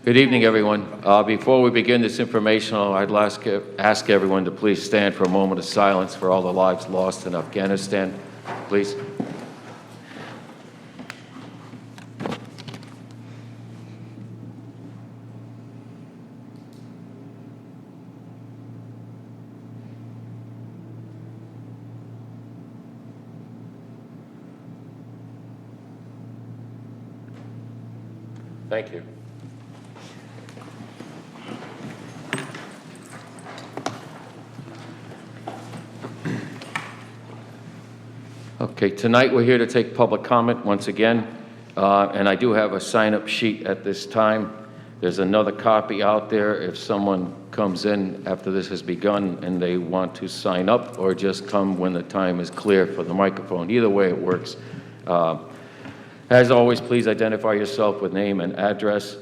Good evening, everyone. Before we begin this informational, I'd ask everyone to please stand for a moment of silence for all the lives lost in Afghanistan, please. Thank you. Okay, tonight we're here to take public comment once again, and I do have a sign-up sheet at this time. There's another copy out there if someone comes in after this has begun and they want to sign up, or just come when the time is clear for the microphone. Either way it works. As always, please identify yourself with name and address.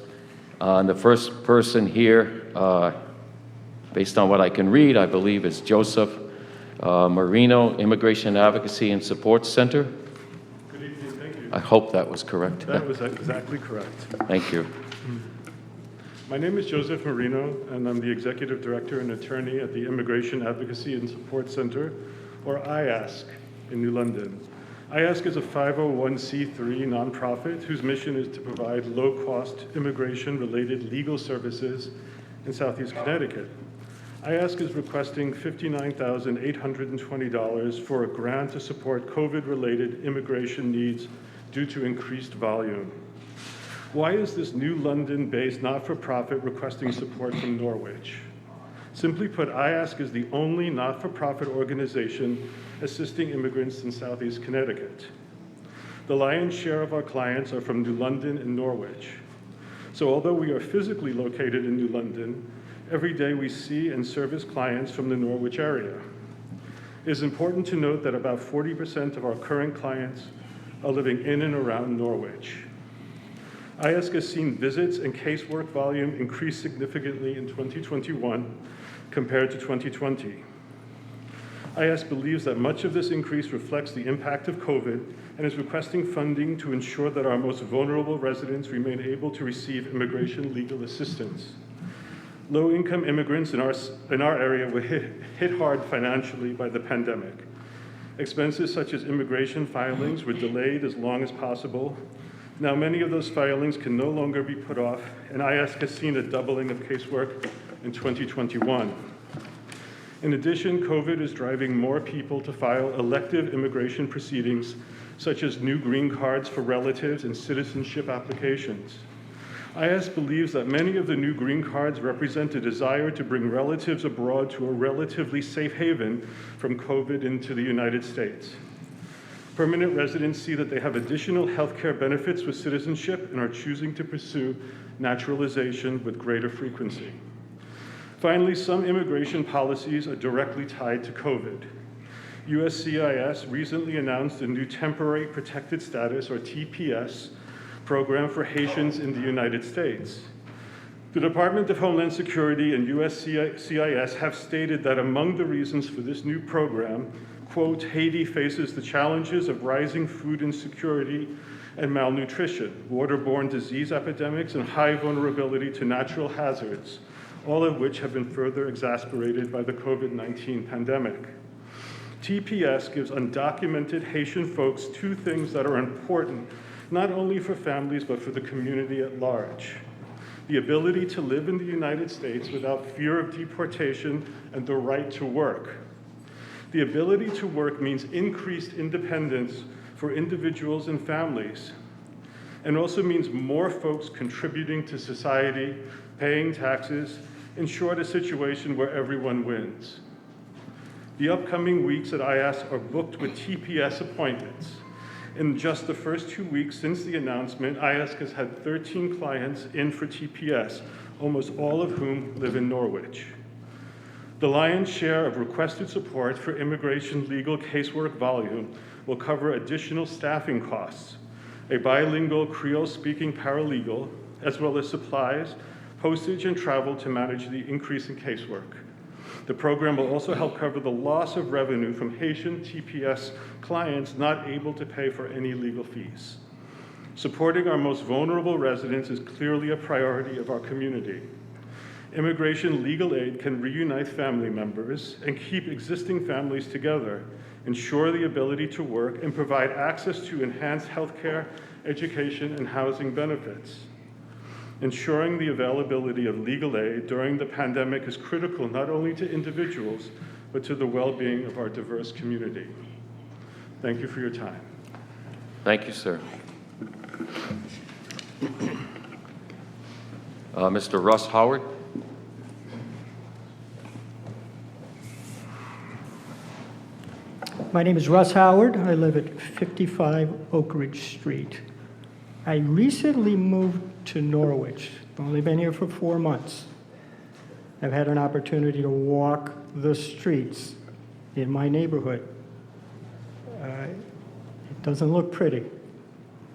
The first person here, based on what I can read, I believe is Joseph Marino, Immigration Advocacy and Support Center. Good evening, thank you. I hope that was correct. That was exactly correct. Thank you. My name is Joseph Marino, and I'm the Executive Director and Attorney at the Immigration Advocacy and Support Center, or IASC, in New London. IASC is a 501c3 nonprofit whose mission is to provide low-cost immigration-related legal services in Southeast Connecticut. IASC is requesting $59,820 for a grant to support COVID-related immigration needs due to increased volume. Why is this New London-based not-for-profit requesting support from Norwich? Simply put, IASC is the only not-for-profit organization assisting immigrants in Southeast Connecticut. The lion's share of our clients are from New London and Norwich. So although we are physically located in New London, every day we see and service clients from the Norwich area. It is important to note that about 40% of our current clients are living in and around Norwich. IASC has seen visits and casework volume increase significantly in 2021 compared to 2020. IASC believes that much of this increase reflects the impact of COVID and is requesting funding to ensure that our most vulnerable residents remain able to receive immigration legal assistance. Low-income immigrants in our area were hit hard financially by the pandemic. Expenses such as immigration filings were delayed as long as possible. Now many of those filings can no longer be put off, and IASC has seen a doubling of casework in 2021. In addition, COVID is driving more people to file elective immigration proceedings, such as new green cards for relatives and citizenship applications. IASC believes that many of the new green cards represent a desire to bring relatives abroad to a relatively safe haven from COVID into the United States. Permanent residents see that they have additional healthcare benefits with citizenship and are choosing to pursue naturalization with greater frequency. Finally, some immigration policies are directly tied to COVID. USCIS recently announced a new Temporary Protected Status, or TPS, program for Haitians in the United States. The Department of Homeland Security and USCIS have stated that among the reasons for this new program, quote, Haiti faces the challenges of rising food insecurity and malnutrition, waterborne disease epidemics, and high vulnerability to natural hazards, all of which have been further exacerbated by the COVID-19 pandemic. TPS gives undocumented Haitian folks two things that are important, not only for families, but for the community at large: the ability to live in the United States without fear of deportation and the right to work. The ability to work means increased independence for individuals and families, and also means more folks contributing to society, paying taxes, in short, a situation where everyone wins. The upcoming weeks at IASC are booked with TPS appointments. In just the first 2 weeks since the announcement, IASC has had 13 clients in for TPS, almost all of whom live in Norwich. The lion's share of requested support for immigration legal casework volume will cover additional staffing costs, a bilingual Creole-speaking paralegal, as well as supplies, postage, and travel to manage the increase in casework. The program will also help cover the loss of revenue from Haitian TPS clients not able to pay for any legal fees. Supporting our most vulnerable residents is clearly a priority of our community. Immigration legal aid can reunite family members and keep existing families together, ensure the ability to work, and provide access to enhanced healthcare, education, and housing benefits. Ensuring the availability of legal aid during the pandemic is critical not only to individuals, but to the well-being of our diverse community. Thank you for your time. Thank you, sir. Mr. Russ Howard? My name is Russ Howard. I live at 55 Oak Ridge Street. I recently moved to Norwich. I've only been here for 4 months. I've had an opportunity to walk the streets in my neighborhood. It doesn't look pretty.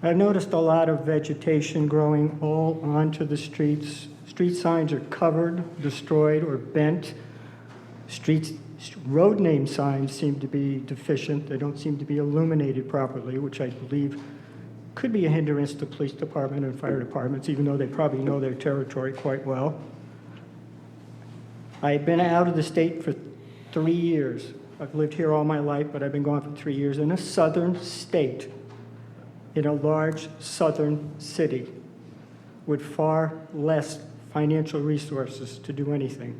I've noticed a lot of vegetation growing all onto the streets. Street signs are covered, destroyed, or bent. Road name signs seem to be deficient. They don't seem to be illuminated properly, which I believe could be a hindrance to police department and fire departments, even though they probably know their territory quite well. I've been out of the state for 3 years. I've lived here all my life, but I've been gone for 3 years in a southern state, in a large southern city, with far less financial resources to do anything.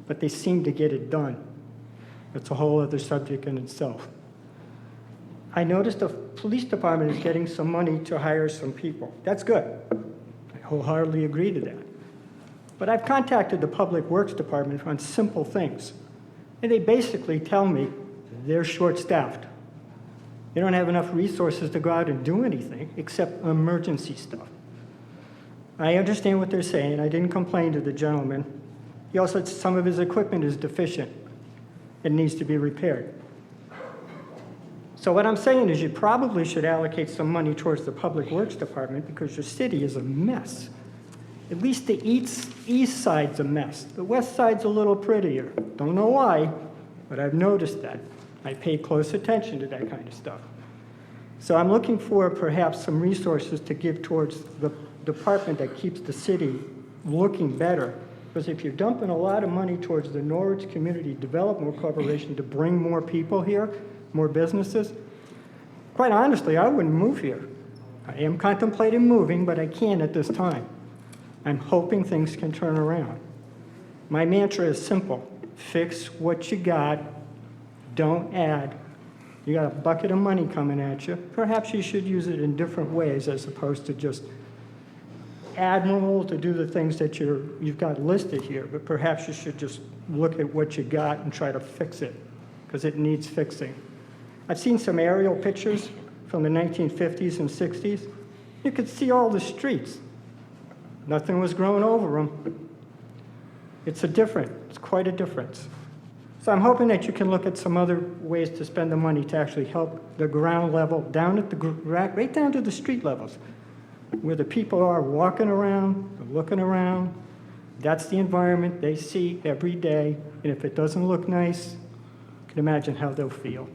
But they seem to get it done. That's a whole other subject in itself. I noticed the police department is getting some money to hire some people. That's good. I wholeheartedly agree to that. But I've contacted the Public Works Department on simple things, and they basically tell me they're short-staffed. They don't have enough resources to go out and do anything except emergency stuff. I understand what they're saying. I didn't complain to the gentleman. He also said some of his equipment is deficient and needs to be repaired. So what I'm saying is you probably should allocate some money towards the Public Works Department because your city is a mess. At least the east side's a mess. The west side's a little prettier. Don't know why, but I've noticed that. I pay close attention to that kind of stuff. So I'm looking for perhaps some resources to give towards the department that keeps the city looking better. Because if you're dumping a lot of money towards the Norwich Community Development Corporation to bring more people here, more businesses, quite honestly, I wouldn't move here. I am contemplating moving, but I can't at this time. I'm hoping things can turn around. My mantra is simple. Fix what you got. Don't add. You got a bucket of money coming at you. Perhaps you should use it in different ways as opposed to just admirable to do the things that you've got listed here, but perhaps you should just look at what you got and try to fix it, because it needs fixing. I've seen some aerial pictures from the 1950s and 60s. You could see all the streets. Nothing was growing over them. It's quite a difference. So I'm hoping that you can look at some other ways to spend the money to actually help the ground level, down at the right down to the street levels, where the people are walking around, looking around. That's the environment they see every day, and if it doesn't look nice, you can imagine how they'll feel.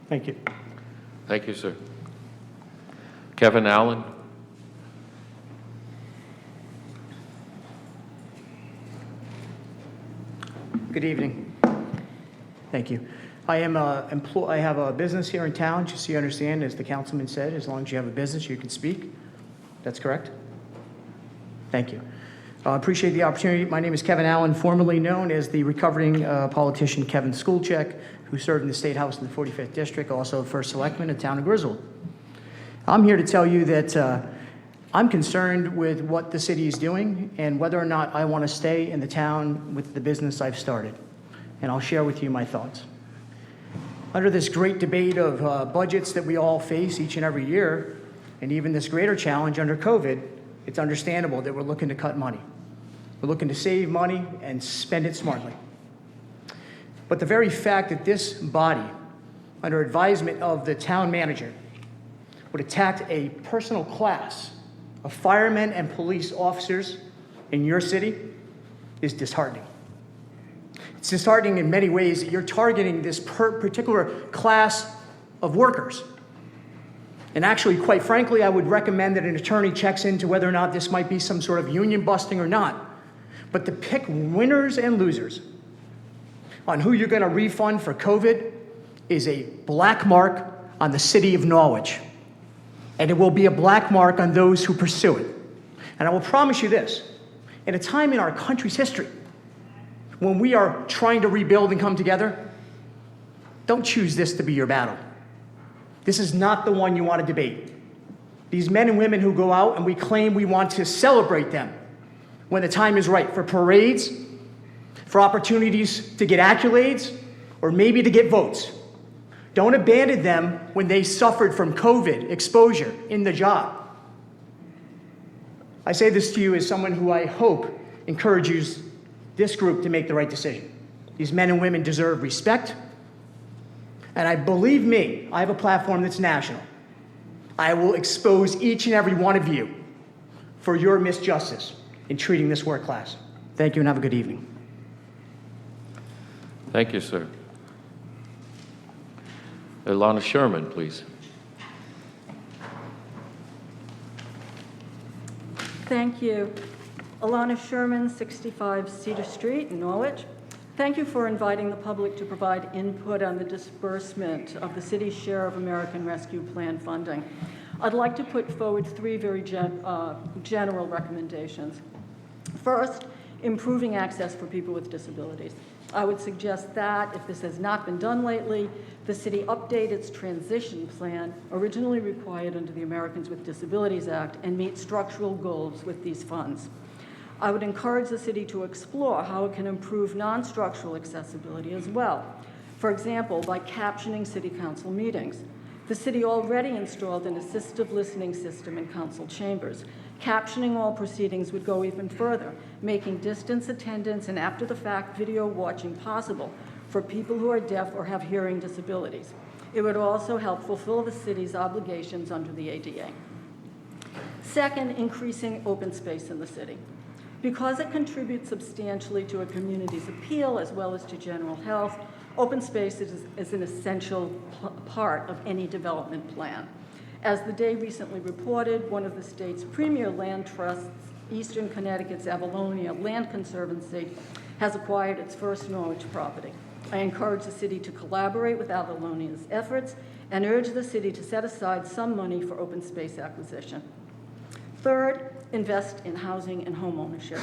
Thank you. Thank you, sir. Kevin Allen? Good evening. Thank you. I have a business here in town, just so you understand, as the councilman said, as long as you have a business, you can speak. That's correct? Thank you. I appreciate the opportunity. My name is Kevin Allen, formerly known as the recovering politician Kevin Skulchek, who served in the State House in the 45th District, also first selectman in the town of Griswold. I'm here to tell you that I'm concerned with what the city is doing and whether or not I want to stay in the town with the business I've started. And I'll share with you my thoughts. Under this great debate of budgets that we all face each and every year, and even this greater challenge under COVID, it's understandable that we're looking to cut money. We're looking to save money and spend it smartly. But the very fact that this body, under advisement of the town manager, would attack a personal class of firemen and police officers in your city is disheartening. It's disheartening in many ways that you're targeting this particular class of workers. And actually, quite frankly, I would recommend that an attorney checks into whether or not this might be some sort of union busting or not. But to pick winners and losers on who you're going to refund for COVID is a black mark on the city of Norwich. And it will be a black mark on those who pursue it. And I will promise you this, in a time in our country's history when we are trying to rebuild and come together, don't choose this to be your battle. This is not the one you want to debate. These men and women who go out and we claim we want to celebrate them when the time is right for parades, for opportunities to get accolades, or maybe to get votes. Don't abandon them when they suffered from COVID exposure in the job. I say this to you as someone who I hope encourages this group to make the right decision. These men and women deserve respect. And I believe me, I have a platform that's national. I will expose each and every one of you for your misjustice in treating this work class. Thank you and have a good evening. Thank you, sir. Ilana Sherman, please. Thank you. Alana Sherman, 65 Cedar Street, Norwich. Thank you for inviting the public to provide input on the disbursement of the city's share of American Rescue Plan funding. I'd like to put forward three very general recommendations. First, improving access for people with disabilities. I would suggest that, if this has not been done lately, the city update its transition plan, originally required under the Americans with Disabilities Act, and meet structural goals with these funds. I would encourage the city to explore how it can improve non-structural accessibility as well. For example, by captioning city council meetings. The city already installed an assistive listening system in council chambers. Captioning all proceedings would go even further, making distance attendance and after-the-fact video watching possible for people who are deaf or have hearing disabilities. It would also help fulfill the city's obligations under the ADA. Second, increasing open space in the city. Because it contributes substantially to a community's appeal as well as to general health, open space is an essential part of any development plan. As the Day recently reported, one of the state's premier land trusts, Eastern Connecticut's Avalonia Land Conservancy, has acquired its first Norwich property. I encourage the city to collaborate with Avalonia's efforts and urge the city to set aside some money for open space acquisition. Third, invest in housing and home ownership.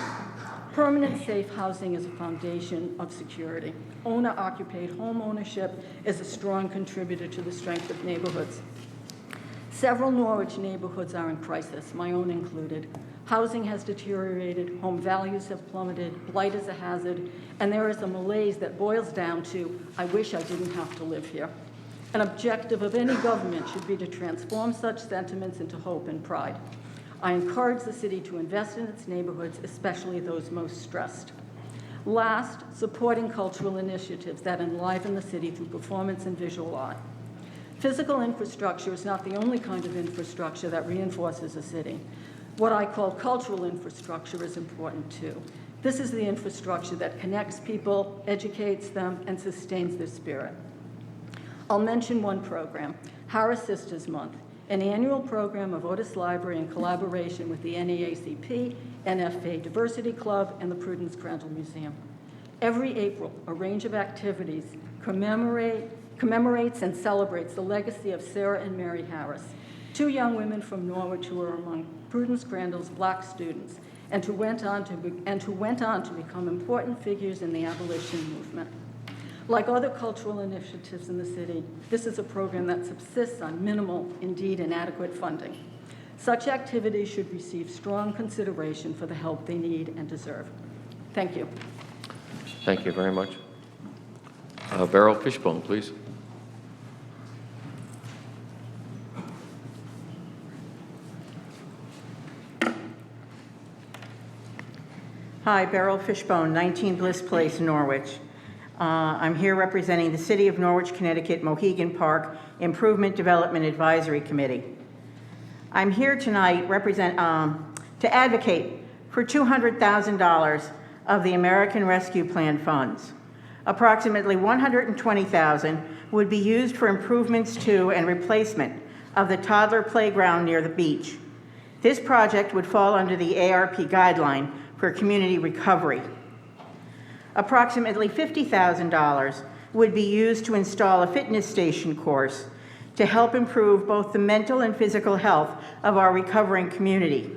Permanent safe housing is a foundation of security. Owner-occupied home ownership is a strong contributor to the strength of neighborhoods. Several Norwich neighborhoods are in crisis, my own included. Housing has deteriorated, home values have plummeted, blight is a hazard, and there is a malaise that boils down to, I wish I didn't have to live here. An objective of any government should be to transform such sentiments into hope and pride. I encourage the city to invest in its neighborhoods, especially those most stressed. Last, supporting cultural initiatives that enliven the city through performance and visual art. Physical infrastructure is not the only kind of infrastructure that reinforces a city. What I call cultural infrastructure is important too. This is the infrastructure that connects people, educates them, and sustains their spirit. I'll mention one program, Harris Sisters Month, an annual program of Otis Library in collaboration with the NAACP, NFA Diversity Club, and the Prudence Crandall Museum. Every April, a range of activities commemorates and celebrates the legacy of Sarah and Mary Harris, two young women from Norwich who were among Prudence Crandall's Black students and who went on to become important figures in the abolition movement. Like other cultural initiatives in the city, this is a program that subsists on minimal, indeed inadequate funding. Such activities should receive strong consideration for the help they need and deserve. Thank you. Thank you very much. Beryl Fishbone, please. Hi, Beryl Fishbone, 19 Bliss Place, Norwich. I'm here representing the City of Norwich, Connecticut, Mohegan Park Improvement Development Advisory Committee. I'm here tonight to advocate for $200,000 of the American Rescue Plan funds. Approximately $120,000 would be used for improvements to and replacement of the toddler playground near the beach. This project would fall under the ARP guideline for community recovery. Approximately $50,000 would be used to install a fitness station course to help improve both the mental and physical health of our recovering community.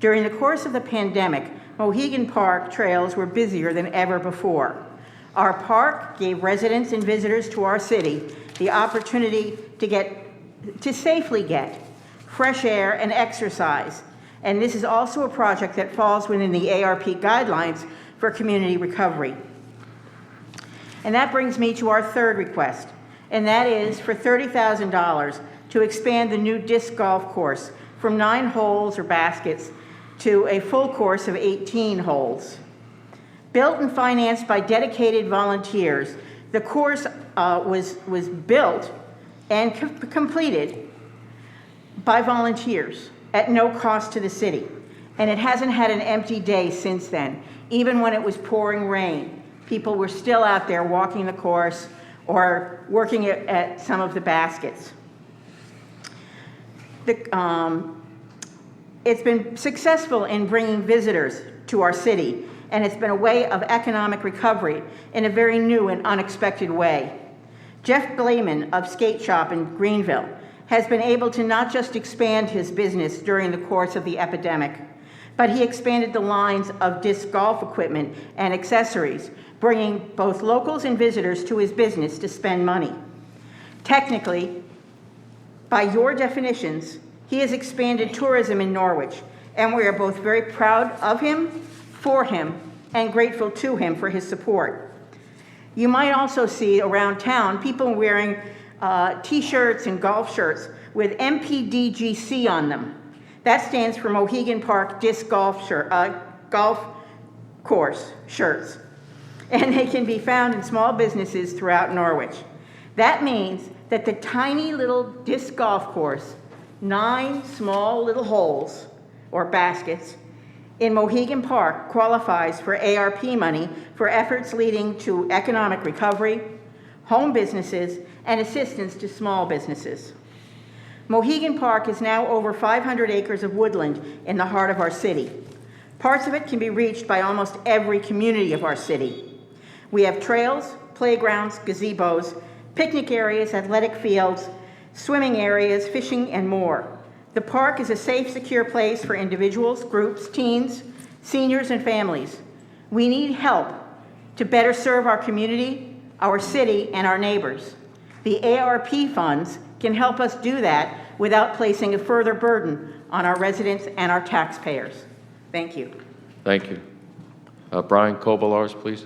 During the course of the pandemic, Mohegan Park trails were busier than ever before. Our park gave residents and visitors to our city the opportunity to safely get fresh air and exercise. And this is also a project that falls within the ARP guidelines for community recovery. And that brings me to our third request, and that is for $30,000 to expand the new disc golf course from 9 holes or baskets to a full course of 18 holes. Built and financed by dedicated volunteers, the course was built and completed by volunteers at no cost to the city. And it hasn't had an empty day since then. Even when it was pouring rain, people were still out there walking the course or working at some of the baskets. It's been successful in bringing visitors to our city, and it's been a way of economic recovery in a very new and unexpected way. Jeff Glayman of Skate Shop in Greenville has been able to not just expand his business during the course of the epidemic, but he expanded the lines of disc golf equipment and accessories, bringing both locals and visitors to his business to spend money. Technically, by your definitions, he has expanded tourism in Norwich, and we are both very proud of him, for him, and grateful to him for his support. You might also see around town people wearing t-shirts and golf shirts with MPDGC on them. That stands for Mohegan Park Disc Golf Course shirts. And they can be found in small businesses throughout Norwich. That means that the tiny little disc golf course, 9 small little holes or baskets in Mohegan Park, qualifies for ARP money for efforts leading to economic recovery, home businesses, and assistance to small businesses. Mohegan Park is now over 500 acres of woodland in the heart of our city. Parts of it can be reached by almost every community of our city. We have trails, playgrounds, gazebos, picnic areas, athletic fields, swimming areas, fishing, and more. The park is a safe, secure place for individuals, groups, teens, seniors, and families. We need help to better serve our community, our city, and our neighbors. The ARP funds can help us do that without placing a further burden on our residents and our taxpayers. Thank you. Thank you. Brian Kobolars, please.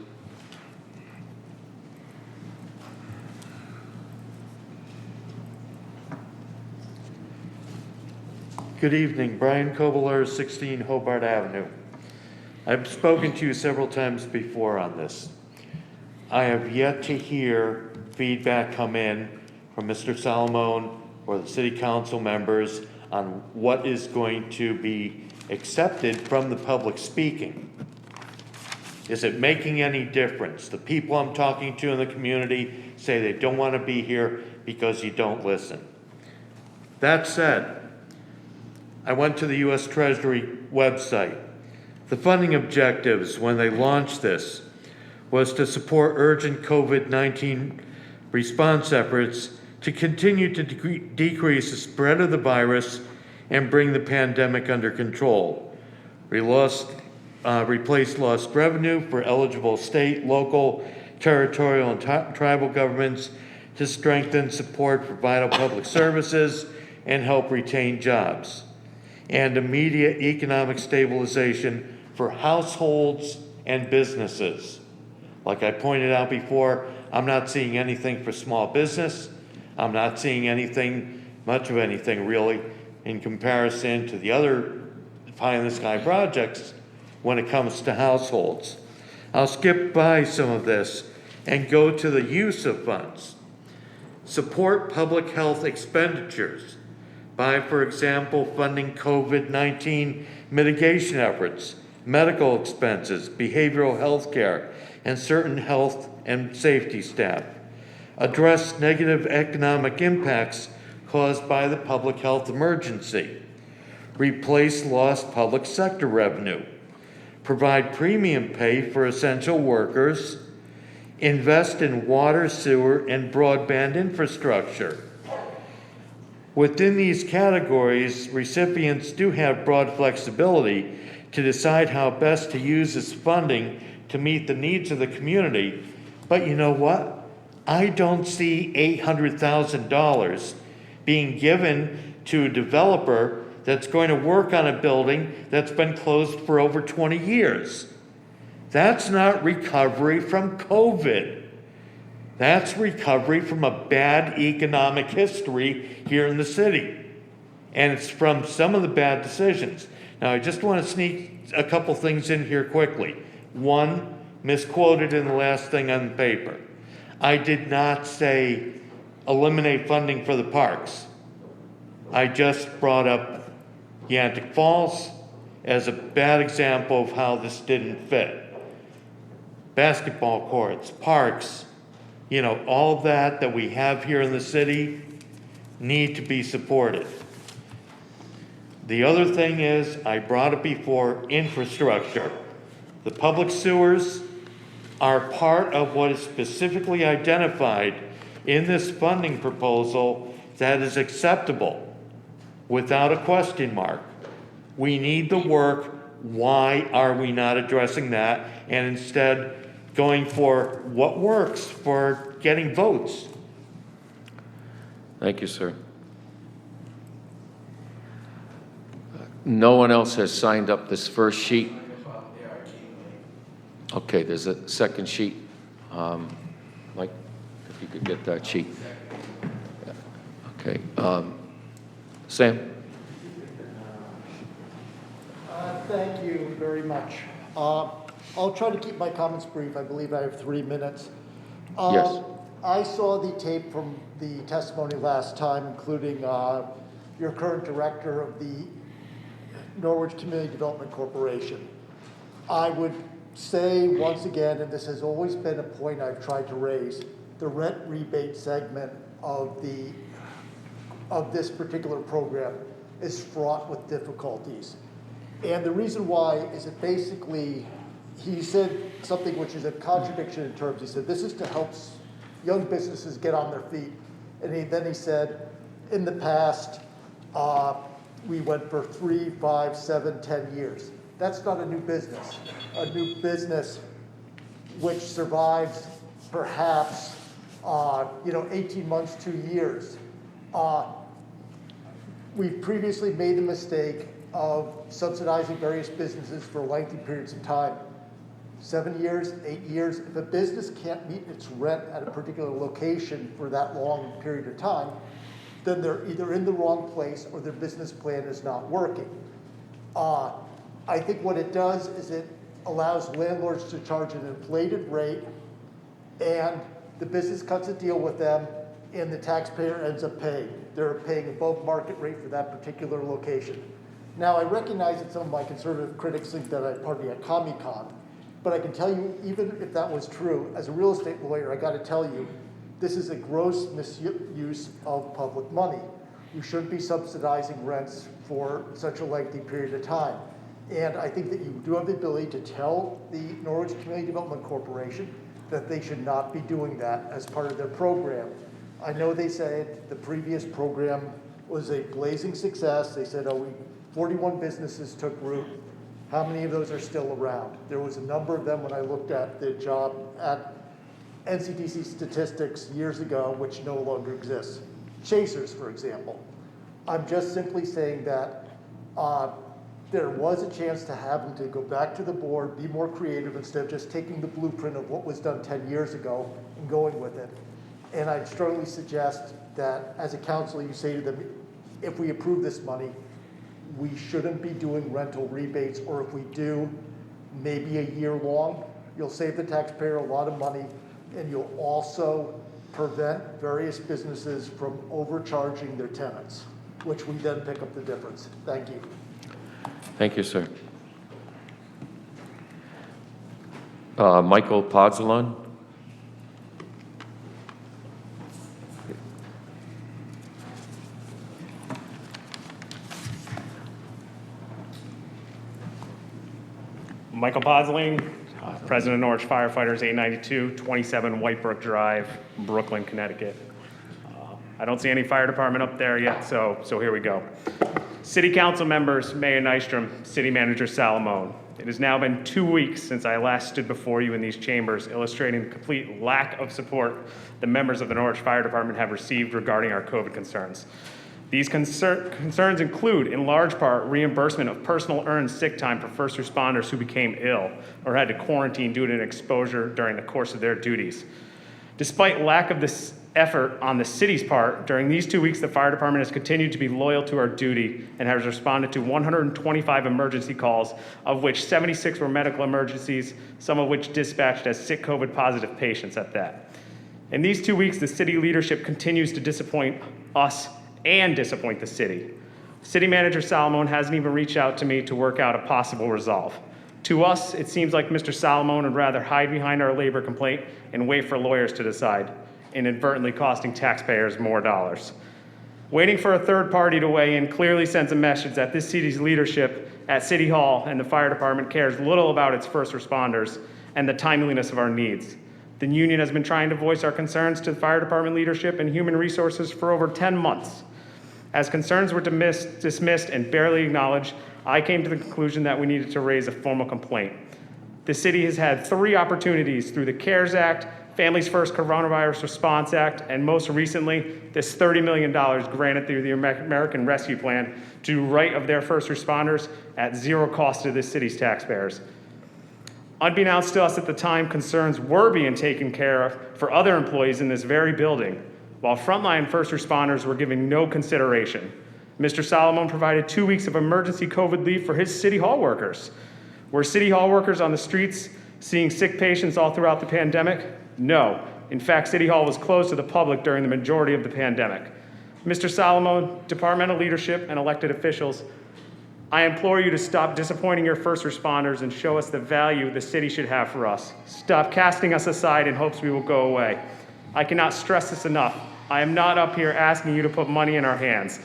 Good evening, Brian Kobolars, 16 Hobart Avenue. I've spoken to you several times before on this. I have yet to hear feedback come in from Mr. Salamone or the city council members on what is going to be accepted from the public speaking. Is it making any difference? The people I'm talking to in the community say they don't want to be here because you don't listen. That said, I went to the U.S. Treasury website. The funding objectives when they launched this was to support urgent COVID-19 response efforts to continue to decrease the spread of the virus and bring the pandemic under control. Replace lost revenue for eligible state, local, territorial, and tribal governments to strengthen support for vital public services and help retain jobs. And immediate economic stabilization for households and businesses. Like I pointed out before, I'm not seeing anything for small business. I'm not seeing anything, much of anything really, in comparison to the other pie-in-the-sky projects when it comes to households. I'll skip by some of this and go to the use of funds. Support public health expenditures by, for example, funding COVID-19 mitigation efforts, medical expenses, behavioral health care, and certain health and safety staff. Address negative economic impacts caused by the public health emergency, replace lost public sector revenue, provide premium pay for essential workers, invest in water, sewer, and broadband infrastructure. Within these categories, recipients do have broad flexibility to decide how best to use this funding to meet the needs of the community. But you know what? I don't see $800,000 being given to a developer that's going to work on a building that's been closed for over 20 years. That's not recovery from COVID. That's recovery from a bad economic history here in the city. And it's from some of the bad decisions. Now, I just want to sneak a couple things in here quickly. One, misquoted in the last thing on the paper. I did not say eliminate funding for the parks. I just brought up Yantic Falls as a bad example of how this didn't fit. Basketball courts, parks, you know, all of that we have here in the city need to be supported. The other thing is, I brought it before, infrastructure. The public sewers are part of what is specifically identified in this funding proposal that is acceptable, without a question mark. We need the work. Why are we not addressing that and instead going for what works for getting votes? Thank you, sir. No one else has signed up this first sheet. Okay, there's a second sheet. Mike, if you could get that sheet. Yeah. Okay. Sam? Thank you very much. I'll try to keep my comments brief. I believe I have 3 minutes. Yes. I saw the tape from the testimony last time, including your current director of the Norwich Community Development Corporation. I would say once again, and this has always been a point I've tried to raise, the rent rebate segment of this particular program is fraught with difficulties. And the reason why is that basically he said something which is a contradiction in terms. He said this is to help young businesses get on their feet. And then he said, in the past, we went for 3, 5, 7, 10 years. That's not a new business. A new business which survives perhaps 18 months, 2 years. We've previously made the mistake of subsidizing various businesses for lengthy periods of time. 7 years, 8 years. If a business can't meet its rent at a particular location for that long period of time, then they're either in the wrong place or their business plan is not working. I think what it does is it allows landlords to charge an inflated rate, and the business cuts a deal with them, and the taxpayer ends up paying. They're paying above market rate for that particular location. Now, I recognize that some of my conservative critics think that I party at Comic-Con, but I can tell you, even if that was true, as a real estate lawyer, I got to tell you, this is a gross misuse of public money. You shouldn't be subsidizing rents for such a lengthy period of time. And I think that you do have the ability to tell the Norwich Community Development Corporation that they should not be doing that as part of their program. I know they said the previous program was a blazing success. They said, 41 businesses took root. How many of those are still around? There was a number of them when I looked at the job at NCDC statistics years ago, which no longer exists. Chasers, for example. I'm just simply saying that there was a chance to have them to go back to the board, be more creative instead of just taking the blueprint of what was done 10 years ago and going with it. And I'd strongly suggest that as a council, you say to them, if we approve this money, we shouldn't be doing rental rebates, or if we do, maybe a year long. You'll save the taxpayer a lot of money, and you'll also prevent various businesses from overcharging their tenants, which we then pick up the difference. Thank you. Thank you, sir. Michael Podzolon. Michael Bosling, President of Norwich Firefighters, 892, 27 Whitebrook Drive, Brooklyn, Connecticut. I don't see any fire department up there yet, so here we go. City Council members, Mayor Nystrom, City Manager Salamone. It has now been 2 weeks since I last stood before you in these chambers, illustrating the complete lack of support the members of the Norwich Fire Department have received regarding our COVID concerns. These concerns include, in large part, reimbursement of personal earned sick time for first responders who became ill or had to quarantine due to an exposure during the course of their duties. Despite lack of this effort on the city's part, during these 2 weeks, the fire department has continued to be loyal to our duty and has responded to 125 emergency calls, of which 76 were medical emergencies, some of which dispatched as sick COVID positive patients at that. In these 2 weeks, the city leadership continues to disappoint us and disappoint the city. City Manager Salamone hasn't even reached out to me to work out a possible resolve. To us, it seems like Mr. Salamone would rather hide behind our labor complaint and wait for lawyers to decide, inadvertently costing taxpayers more dollars. Waiting for a third party to weigh in clearly sends a message that this city's leadership at City Hall and the fire department cares little about its first responders and the timeliness of our needs. The union has been trying to voice our concerns to the fire department leadership and human resources for over 10 months. As concerns were dismissed and barely acknowledged, I came to the conclusion that we needed to raise a formal complaint. The city has had 3 opportunities through the CARES Act, Families First Coronavirus Response Act, and most recently, this $30 million granted through the American Rescue Plan to do right of their first responders at zero cost to the city's taxpayers. Unbeknownst to us at the time, concerns were being taken care of for other employees in this very building, while frontline first responders were given no consideration. Mr. Salamone provided 2 weeks of emergency COVID leave for his City Hall workers. Were City Hall workers on the streets seeing sick patients all throughout the pandemic? No. In fact, City Hall was closed to the public during the majority of the pandemic. Mr. Salamone, departmental leadership, and elected officials, I implore you to stop disappointing your first responders and show us the value the city should have for us. Stop casting us aside in hopes we will go away. I cannot stress this enough. I am not up here asking you to put money in our hands.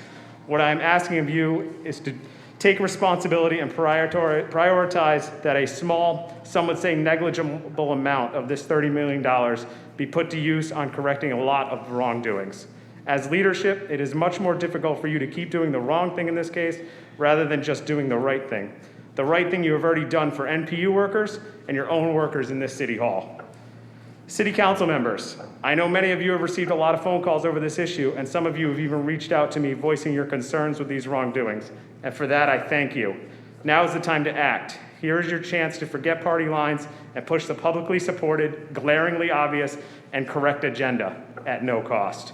What I am asking of you is to take responsibility and prioritize that a small, some would say negligible amount of this $30 million be put to use on correcting a lot of wrongdoings. As leadership, it is much more difficult for you to keep doing the wrong thing in this case rather than just doing the right thing. The right thing you have already done for NPU workers and your own workers in this City Hall. City Council members, I know many of you have received a lot of phone calls over this issue, and some of you have even reached out to me voicing your concerns with these wrongdoings. And for that, I thank you. Now is the time to act. Here is your chance to forget party lines and push the publicly supported, glaringly obvious, and correct agenda at no cost.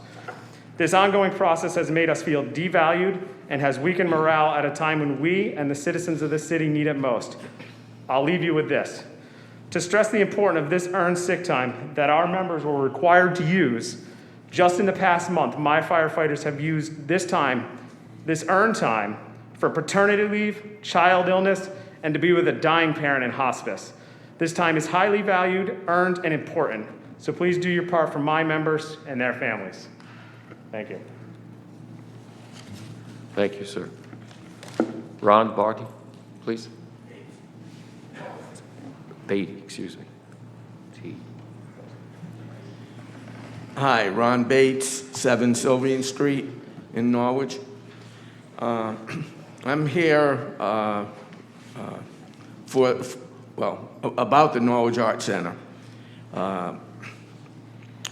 This ongoing process has made us feel devalued and has weakened morale at a time when we and the citizens of this city need it most. I'll leave you with this. To stress the importance of this earned sick time that our members were required to use, just in the past month, my firefighters have used this time, this earned time, for paternity leave, child illness, and to be with a dying parent in hospice. This time is highly valued, earned, and important. So please do your part for my members and their families. Thank you. Thank you, sir. Ron Barty, please. Beatty, excuse me. T. Hi, Ron Bates, 7 Sylvian Street in Norwich. I'm here about the Norwich Art Center.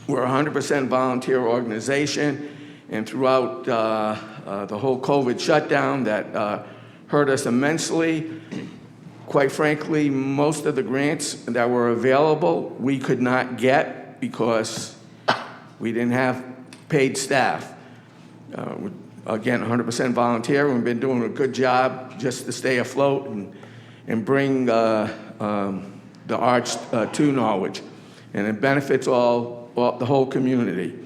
We're a 100% volunteer organization, and throughout the whole COVID shutdown that hurt us immensely, quite frankly, most of the grants that were available, we could not get because we didn't have paid staff. Again, 100% volunteer. We've been doing a good job just to stay afloat and bring the arts to Norwich. And it benefits the whole community.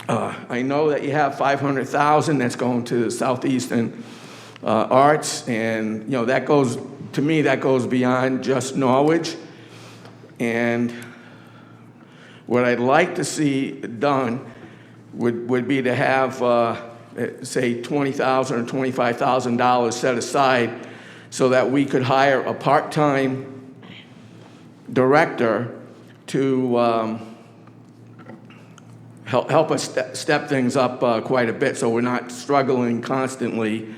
I know that you have $500,000 that's going to the Southeastern arts, and you know that goes beyond just Norwich. And what I'd like to see done would be to have say $20,000 or $25,000 set aside so that we could hire a part-time director to help us step things up quite a bit, so we're not struggling constantly,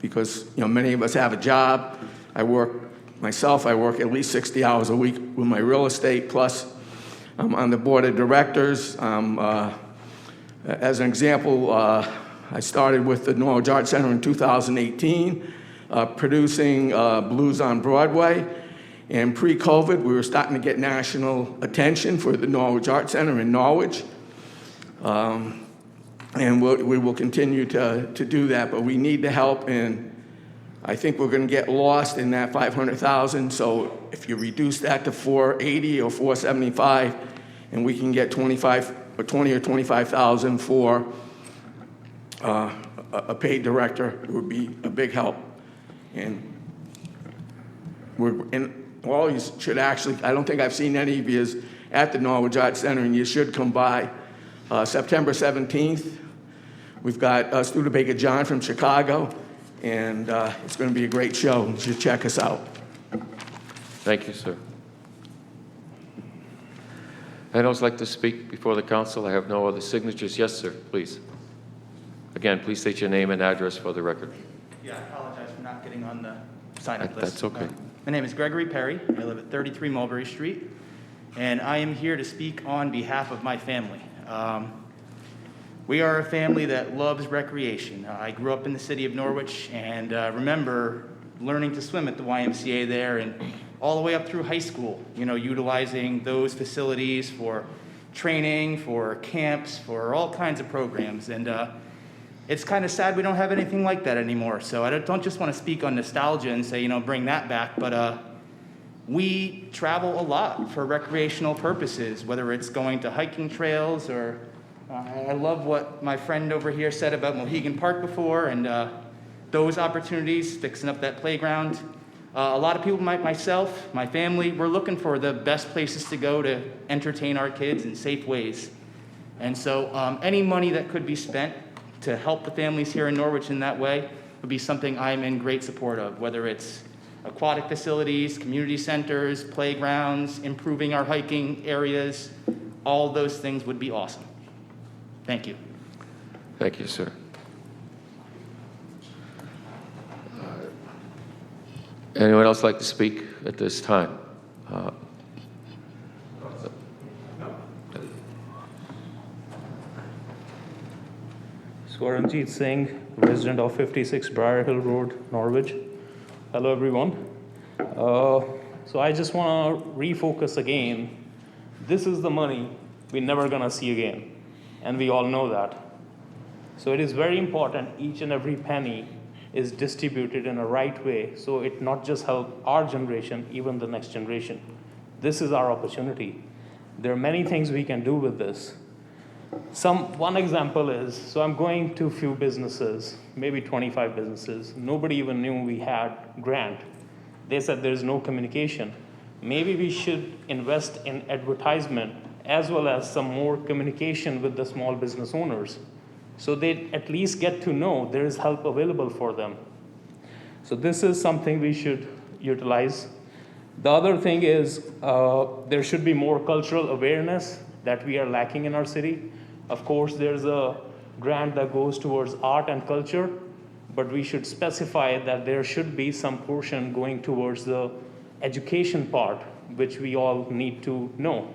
because many of us have a job. I work at least 60 hours a week with my real estate, plus I'm on the board of directors. As an example, I started with the Norwich Art Center in 2018, producing Blues on Broadway. And pre-COVID, we were starting to get national attention for the Norwich Art Center in Norwich. And we will continue to do that, but we need the help, and I think we're going to get lost in that 500,000. So if you reduce that to 480 or 475, and we can get 20 or 25,000 for a paid director, it would be a big help. And all you should actually, I don't think I've seen any of you at the Norwich Art Center, and you should come by. September 17th, we've got Studebaker John from Chicago, and it's going to be a great show. You should check us out. Thank you, sir. Anyone else like to speak before the council? I have no other signatures. Yes, sir, please. Again, please state your name and address for the record. Yeah, I apologize for not getting on the sign-up list. That's okay. My name is Gregory Perry. I live at 33 Mulberry Street, and I am here to speak on behalf of my family. We are a family that loves recreation. I grew up in the city of Norwich and remember learning to swim at the YMCA there, and all the way up through high school, utilizing those facilities for training, for camps, for all kinds of programs. And it's kind of sad we don't have anything like that anymore. So I don't just want to speak on nostalgia and say, bring that back, but we travel a lot for recreational purposes, whether it's going to hiking trails or I love what my friend over here said about Mohegan Park before, and those opportunities, fixing up that playground. A lot of people, myself, my family, we're looking for the best places to go to entertain our kids in safe ways. And so any money that could be spent to help the families here in Norwich in that way would be something I'm in great support of, whether it's aquatic facilities, community centers, playgrounds, improving our hiking areas. All those things would be awesome. Thank you. Thank you, sir. Anyone else like to speak at this time? Swaranjit Singh, resident of 56 Briar Hill Road, Norwich. Hello, everyone. So I just want to refocus again. This is the money we're never going to see again, and we all know that. So it is very important each and every penny is distributed in a right way, so it not just help our generation, even the next generation. This is our opportunity. There are many things we can do with this. One example is, so I'm going to a few businesses, maybe 25 businesses. Nobody even knew we had grant. They said there's no communication. Maybe we should invest in advertisement as well as some more communication with the small business owners, so they at least get to know there is help available for them. So this is something we should utilize. The other thing is there should be more cultural awareness that we are lacking in our city. Of course, there's a grant that goes towards art and culture, but we should specify that there should be some portion going towards the education part, which we all need to know.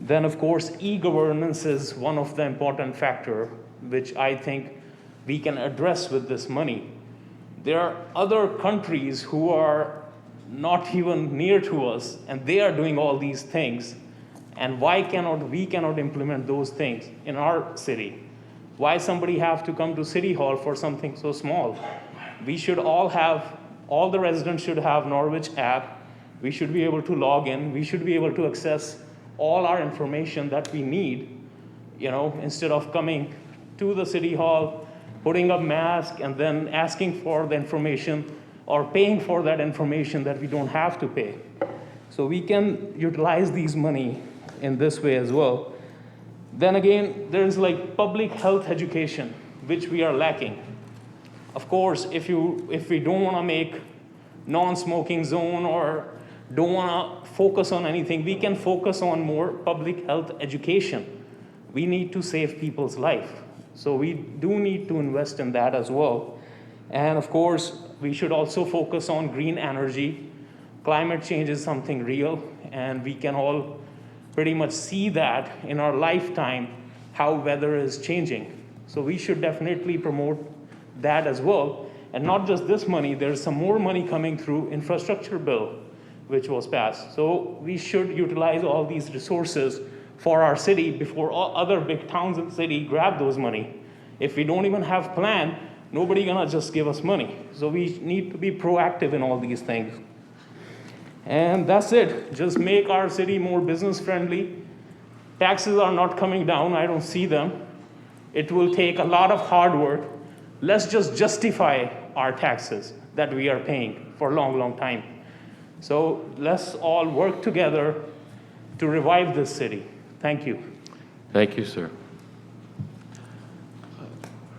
Then, of course, e-governance is one of the important factors, which I think we can address with this money. There are other countries who are not even near to us, and they are doing all these things. And why cannot we implement those things in our city? Why somebody have to come to City Hall for something so small? We should all the residents should have Norwich app. We should be able to log in. We should be able to access all our information that we need, instead of coming to the City Hall, putting up mask, and then asking for the information or paying for that information that we don't have to pay. So we can utilize these money in this way as well. Then again, there's like public health education, which we are lacking. Of course, if we don't want to make non-smoking zone or don't want to focus on anything, we can focus on more public health education. We need to save people's life. So we do need to invest in that as well. And of course, we should also focus on green energy. Climate change is something real, and we can all pretty much see that in our lifetime, how weather is changing. So we should definitely promote that as well. And not just this money, there's some more money coming through infrastructure bill, which was passed. So we should utilize all these resources for our city before all other big towns in the city grab those money. If we don't even have plan, nobody gonna just give us money. So we need to be proactive in all these things. And that's it. Just make our city more business friendly. Taxes are not coming down, I don't see them. It will take a lot of hard work. Let's just justify our taxes that we are paying for a long, long time. So let's all work together to revive this city. Thank you. Thank you, sir.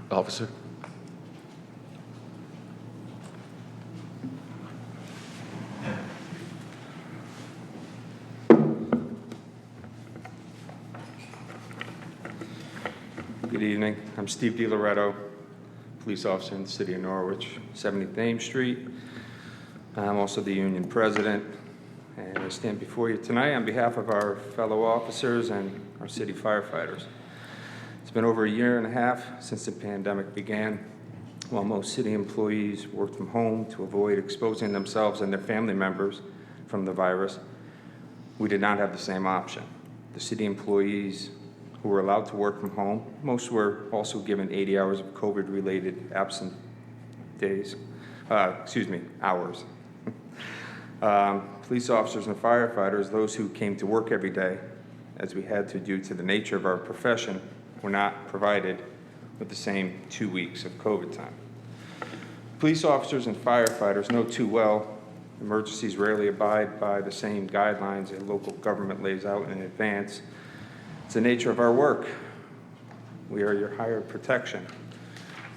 Officer? Good evening. I'm Steve DiLoretto, police officer in the city of Norwich, 70th Ames Street. I'm also the union president, and I stand before you tonight on behalf of our fellow officers and our city firefighters. It's been over a year and a half since the pandemic began. While most city employees worked from home to avoid exposing themselves and their family members from the virus, we did not have the same option. The city employees who were allowed to work from home, most were also given 80 hours of COVID-related absent days, hours. Police officers and firefighters, those who came to work every day, as we had to due to the nature of our profession, were not provided with the same 2 weeks of COVID time. Police officers and firefighters know too well emergencies rarely abide by the same guidelines a local government lays out in advance. It's the nature of our work. We are your hired protection.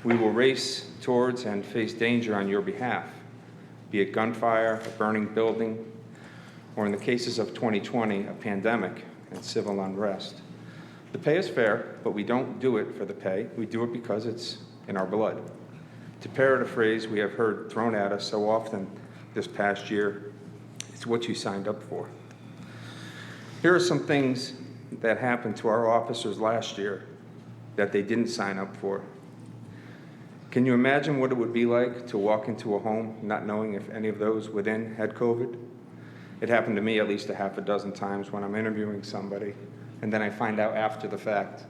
We will race towards and face danger on your behalf, be it gunfire, a burning building, or in the cases of 2020, a pandemic and civil unrest. The pay is fair, but we don't do it for the pay. We do it because it's in our blood. To parrot a phrase we have heard thrown at us so often this past year, it's what you signed up for. Here are some things that happened to our officers last year that they didn't sign up for. Can you imagine what it would be like to walk into a home not knowing if any of those within had COVID? It happened to me at least a half a dozen times when I'm interviewing somebody, and then I find out after the fact.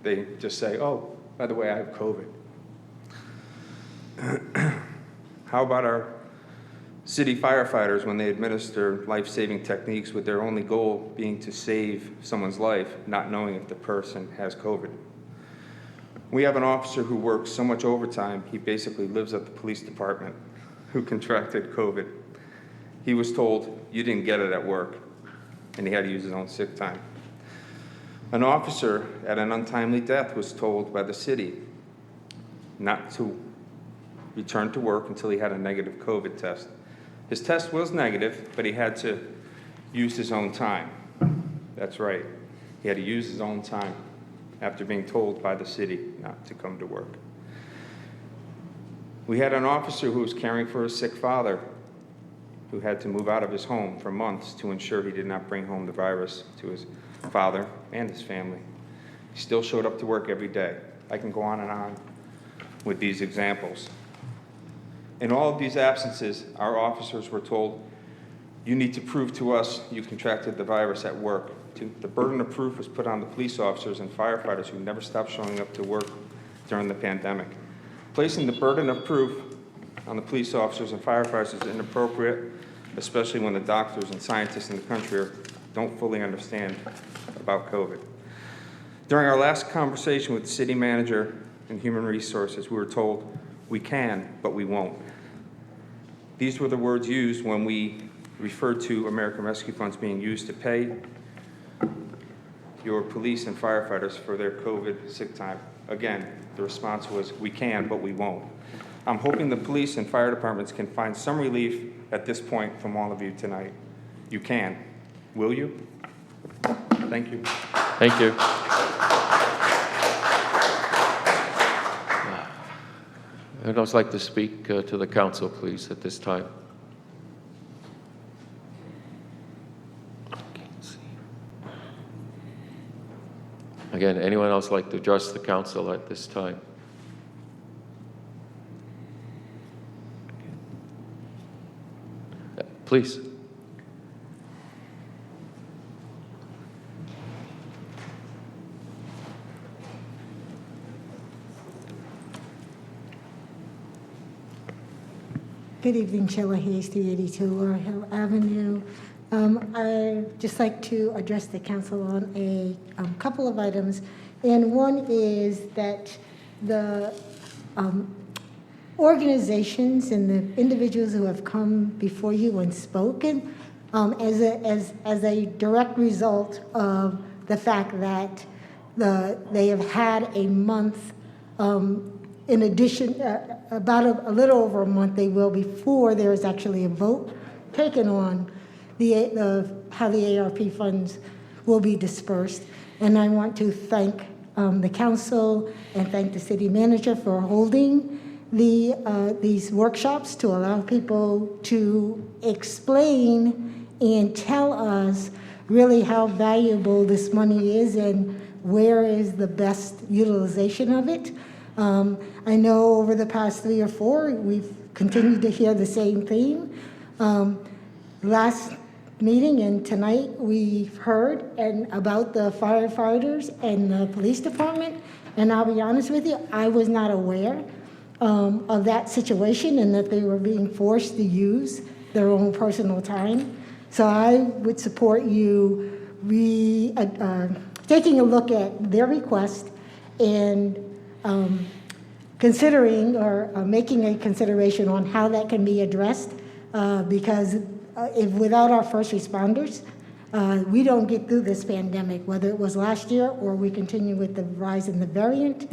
They just say, oh, by the way, I have COVID. How about our city firefighters when they administer life-saving techniques with their only goal being to save someone's life, not knowing if the person has COVID? We have an officer who works so much overtime, he basically lives at the police department, who contracted COVID. He was told, you didn't get it at work, and he had to use his own sick time. An officer at an untimely death was told by the city not to return to work until he had a negative COVID test. His test was negative, but he had to use his own time. That's right. He had to use his own time after being told by the city not to come to work. We had an officer who was caring for a sick father who had to move out of his home for months to ensure he did not bring home the virus to his father and his family. He still showed up to work every day. I can go on and on with these examples. In all of these absences, our officers were told, you need to prove to us you contracted the virus at work. The burden of proof was put on the police officers and firefighters who never stopped showing up to work during the pandemic. Placing the burden of proof on the police officers and firefighters is inappropriate, especially when the doctors and scientists in the country don't fully understand about COVID. During our last conversation with the city manager and human resources, we were told, we can, but we won't. These were the words used when we referred to American Rescue Funds being used to pay your police and firefighters for their COVID sick time. Again, the response was, we can, but we won't. I'm hoping the police and fire departments can find some relief at this point from all of you tonight. You can. Will you? Thank you. Thank you. I'd also like to speak to the council, please, at this time. Again, anyone else like to address the council at this time? Please. Good evening, Sheila Hayes, 382 Laurel Hill Avenue. I'd just like to address the council on a couple of items. And one is that the organizations and the individuals who have come before you and spoken as a direct result of the fact that they have had a month in addition, about a little over a month they will before there is actually a vote taken on how the ARP funds will be dispersed. And I want to thank the council and thank the city manager for holding these workshops to allow people to explain and tell us really how valuable this money is and where is the best utilization of it. I know over the past 3 or 4, we've continued to hear the same theme. Last meeting and tonight we've heard about the firefighters and the police department, and I'll be honest with you, I was not aware of that situation and that they were being forced to use their own personal time. So I would support you taking a look at their request and considering or making a consideration on how that can be addressed, because if without our first responders, we don't get through this pandemic, whether it was last year or we continue with the rise in the variant.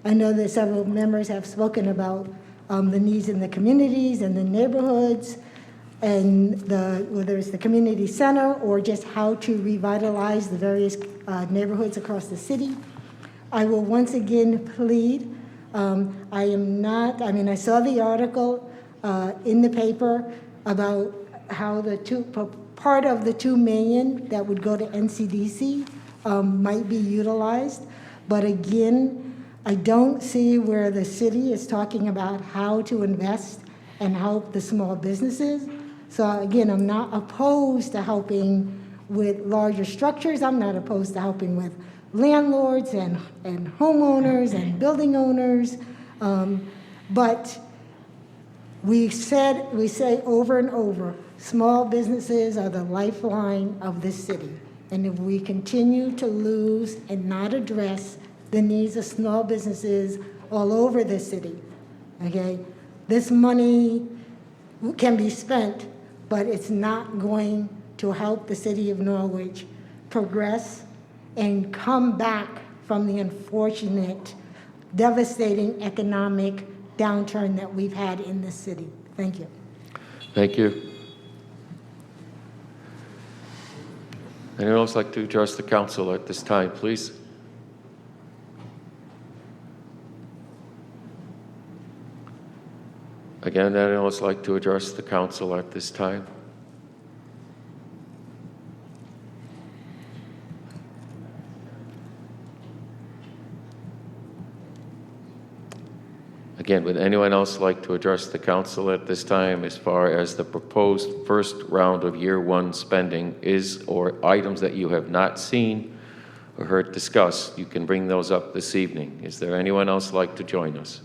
I know that several members have spoken about the needs in the communities and the neighborhoods, and whether it's the community center or just how to revitalize the various neighborhoods across the city. I will once again plead, I saw the article in the paper about how part of the $2 million that would go to NCDC might be utilized. But again, I don't see where the city is talking about how to invest and help the small businesses. So again, I'm not opposed to helping with larger structures. I'm not opposed to helping with landlords and homeowners and building owners. But we say over and over, small businesses are the lifeline of this city. And if we continue to lose and not address the needs of small businesses all over the city, okay, this money can be spent, but it's not going to help the city of Norwich progress and come back from the unfortunate, devastating economic downturn that we've had in this city. Thank you. Thank you. Anyone else like to address the council at this time, please? Again, anyone else like to address the council at this time? Again, would anyone else like to address the council at this time as far as the proposed first round of year one spending is, or items that you have not seen or heard discussed? You can bring those up this evening. Is there anyone else like to join us?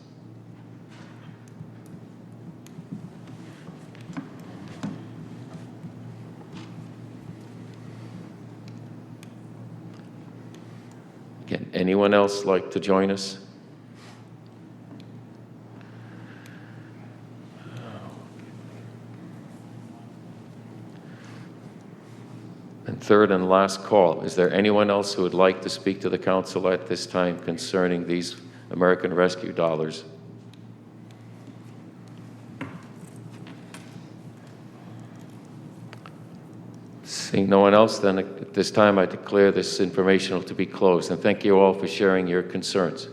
Again, anyone else like to join us? And third and last call, is there anyone else who would like to speak to the council at this time concerning these American Rescue dollars? Seeing no one else, then at this time I declare this informational to be closed. And thank you all for sharing your concerns.